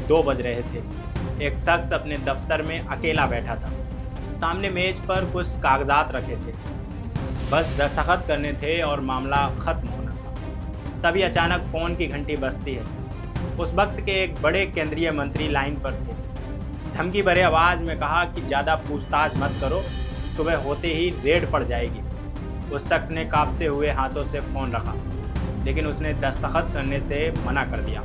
2 बज रहे थे। एक शख्स अपने दफ्तर में अकेला बैठा था। सामने मेज पर कुछ कागजात रखे थे। बस दस्तखत करने थे और मामला खत्म होना था। तभी अचानक फ़ोन की घंटी बजती है। उस वक्त के एक बड़े केंद्रीय मंत्री लाइन पर थे। धमकी भरे आवाज़ में कहा कि ज़्यादा पूछताछ मत करो, सुबह होते ही रेड पड़ जाएगी। उस शख्स ने कांपते हुए हाथों से फ़ोन रखा, लेकिन उसने दस्तखत करने से मना कर दिया।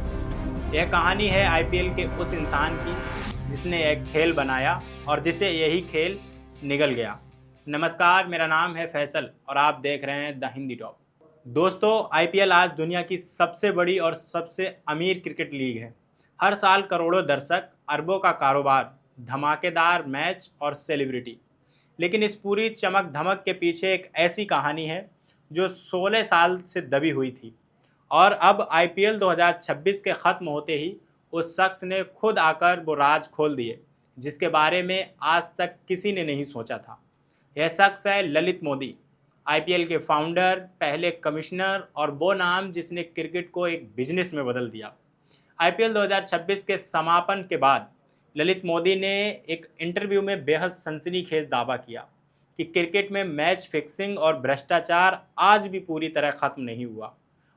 यह कहानी है आईपीएल के उस इंसान की जिसने एक खेल बनाया और जिसे यही खेल निगल गया। नमस्कार, मेरा नाम है फैसल और आप देख रहे हैं द हिंदी टॉप। दोस्तों, आईपीएल आज दुनिया की सबसे बड़ी और सबसे अमीर क्रिकेट लीग है। हर साल करोड़ों दर्शक, अरबों का कारोबार, धमाकेदार मैच और सेलिब्रिटी। लेकिन इस पूरी चमक धमक के पीछे एक ऐसी कहानी है जो 16 साल से दबी हुई थी और अब आईपीएल 2026 के ख़त्म होते ही उस शख्स ने खुद आकर वो राज खोल दिए जिसके बारे में आज तक किसी ने नहीं सोचा था। यह शख्स है ललित मोदी, आईपीएल के फाउंडर, पहले कमिश्नर और वो नाम जिसने क्रिकेट को एक बिजनेस में बदल दिया। आईपीएल 2026 के समापन के बाद ललित मोदी ने एक इंटरव्यू में बेहद सनसनीखेज दावा किया कि क्रिकेट में मैच फिक्सिंग और भ्रष्टाचार आज भी पूरी तरह खत्म नहीं हुआ।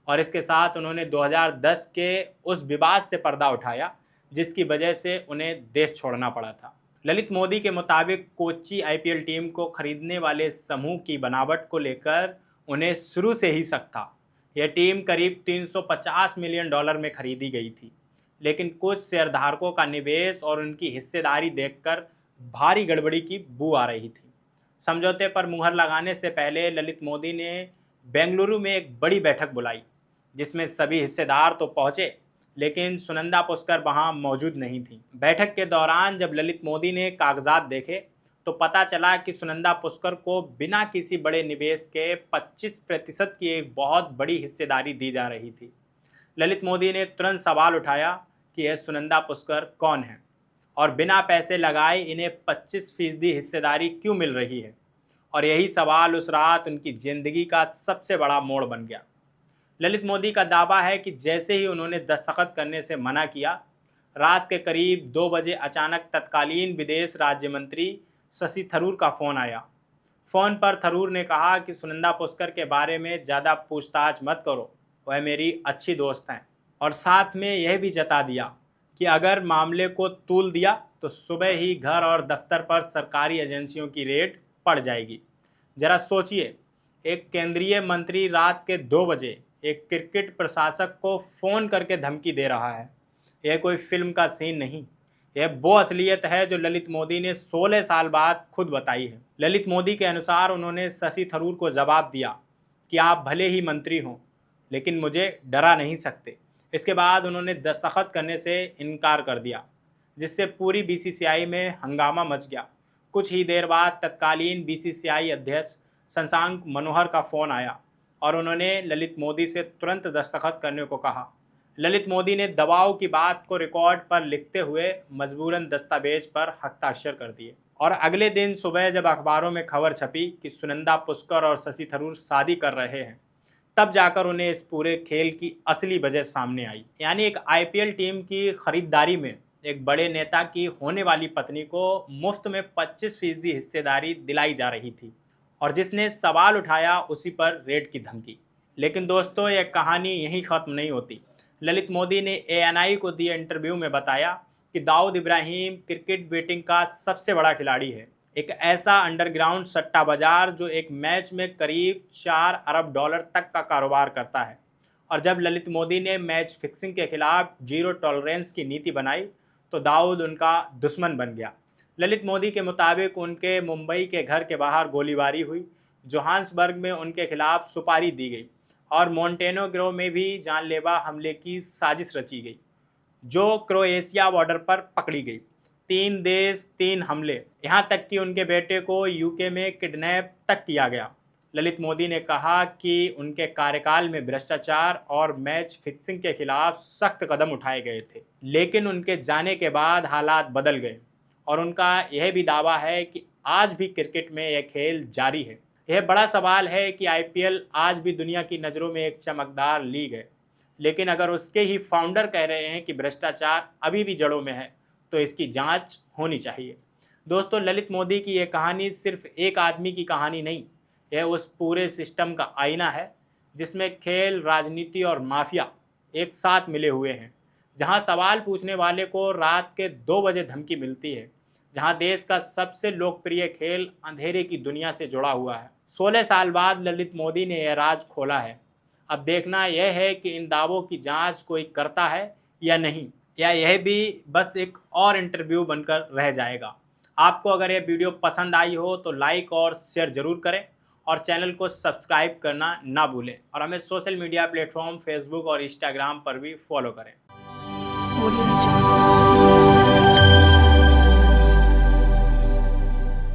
और इसके साथ उन्होंने 2010 के उस विवाद से पर्दा उठाया जिसकी वजह से उन्हें देश छोड़ना पड़ा था। ललित मोदी के मुताबिक कोच्चि आईपीएल टीम को खरीदने वाले समूह की बनावट को लेकर उन्हें शुरू से ही शक था। यह टीम करीब $350 मिलियन में खरीदी गई थी, लेकिन कुछ शेयरधारकों का निवेश और उनकी हिस्सेदारी देखकर भारी गड़बड़ी की बू आ रही थी। समझौते पर मुहर लगाने से पहले ललित मोदी ने बेंगलुरु में एक बड़ी बैठक बुलाई जिसमें सभी हिस्सेदार तो पहुंचे, लेकिन सुनंदा पुष्कर वहां मौजूद नहीं थी। बैठक के दौरान जब ललित मोदी ने कागजात देखे तो पता चला कि सुनंदा पुष्कर को बिना किसी बड़े निवेश के 25% की एक बहुत बड़ी हिस्सेदारी दी जा रही थी। ललित मोदी ने तुरंत सवाल उठाया कि यह सुनंदा पुष्कर कौन है और बिना पैसे लगाए इन्हें 25% हिस्सेदारी क्यों मिल रही है। और यही सवाल उस रात उनकी ज़िंदगी का सबसे बड़ा मोड़ बन गया। ललित मोदी का दावा है कि जैसे ही उन्होंने दस्तखत करने से मना किया, रात के करीब 2 बजे अचानक तत्कालीन विदेश राज्य मंत्री शशि थरूर का फ़ोन आया। फ़ोन पर थरूर ने कहा कि सुनंदा पुष्कर के बारे में ज़्यादा पूछताछ मत करो, वह मेरी अच्छी दोस्त हैं। और साथ में यह भी जता दिया कि अगर मामले को तूल दिया तो सुबह ही घर और दफ्तर पर सरकारी एजेंसियों की रेड पड़ जाएगी। ज़रा सोचिए, एक केंद्रीय मंत्री रात के 2 बजे एक क्रिकेट प्रशासक को फ़ोन करके धमकी दे रहा है। यह कोई फिल्म का सीन नहीं, यह वो असलियत है जो ललित मोदी ने 16 साल बाद खुद बताई है। ललित मोदी के अनुसार उन्होंने शशि थरूर को जवाब दिया कि आप भले ही मंत्री हों, लेकिन मुझे डरा नहीं सकते। इसके बाद उन्होंने दस्तखत करने से इनकार कर दिया, जिससे पूरी बीसीसीआई में हंगामा मच गया। कुछ ही देर बाद तत्कालीन बीसीसीआई अध्यक्ष शशांक मनोहर का फ़ोन आया और उन्होंने ललित मोदी से तुरंत दस्तखत करने को कहा। ललित मोदी ने दबाव की बात को रिकॉर्ड पर लिखते हुए मजबूरन दस्तावेज पर हस्ताक्षर कर दिए। और अगले दिन सुबह जब अखबारों में खबर छपी कि सुनंदा पुष्कर और शशि थरूर शादी कर रहे हैं, तब जाकर उन्हें इस पूरे खेल की असली वजह सामने आई। यानी एक आईपीएल टीम की खरीदारी में एक बड़े नेता की होने वाली पत्नी को मुफ्त में 25% हिस्सेदारी दिलाई जा रही थी और जिसने सवाल उठाया उसी पर रेड की धमकी। लेकिन दोस्तों, यह कहानी यहीं ख़त्म नहीं होती। ललित मोदी ने एएनआई को दिए इंटरव्यू में बताया कि दाऊद इब्राहिम क्रिकेट बेटिंग का सबसे बड़ा खिलाड़ी है, एक ऐसा अंडरग्राउंड सट्टा बाजार जो एक मैच में करीब $4 अरब तक का कारोबार करता है। और जब ललित मोदी ने मैच फिक्सिंग के खिलाफ जीरो टॉलरेंस की नीति बनाई तो दाऊद उनका दुश्मन बन गया। ललित मोदी के मुताबिक उनके मुंबई के घर के बाहर गोलीबारी हुई, जोहान्सबर्ग में उनके खिलाफ सुपारी दी गई और मोंटेनेग्रो में भी जानलेवा हमले की साजिश रची गई जो क्रोएशिया बॉर्डर पर पकड़ी गई। 3 देश 3 हमले, यहाँ तक कि उनके बेटे को यूके में किडनैप तक किया गया। ललित मोदी ने कहा कि उनके कार्यकाल में भ्रष्टाचार और मैच फिक्सिंग के खिलाफ सख्त कदम उठाए गए थे, लेकिन उनके जाने के बाद हालात बदल गए। और उनका यह भी दावा है कि आज भी क्रिकेट में यह खेल जारी है। यह बड़ा सवाल है कि आईपीएल आज भी दुनिया की नज़रों में एक चमकदार लीग है, लेकिन अगर उसके ही फाउंडर कह रहे हैं कि भ्रष्टाचार अभी भी जड़ों में है, तो इसकी जांच होनी चाहिए। दोस्तों, ललित मोदी की ये कहानी सिर्फ एक आदमी की कहानी नहीं, यह उस पूरे सिस्टम का आईना है जिसमें खेल, राजनीति और माफिया एक साथ मिले हुए हैं। जहां सवाल पूछने वाले को रात के 2 बजे धमकी मिलती है, जहां देश का सबसे लोकप्रिय खेल अंधेरे की दुनिया से जुड़ा हुआ है। 16 साल बाद ललित मोदी ने यह राज खोला है। अब देखना यह है कि इन दावों की जांच कोई करता है या नहीं, या यह भी बस एक और इंटरव्यू बनकर रह जाएगा। आपको अगर यह वीडियो पसंद आई हो तो लाइक और शेयर ज़रूर करें और चैनल को सब्सक्राइब करना ना भूलें, और हमें सोशल मीडिया प्लेटफॉर्म फेसबुक और इंस्टाग्राम पर भी फॉलो करें। Audio Jungle.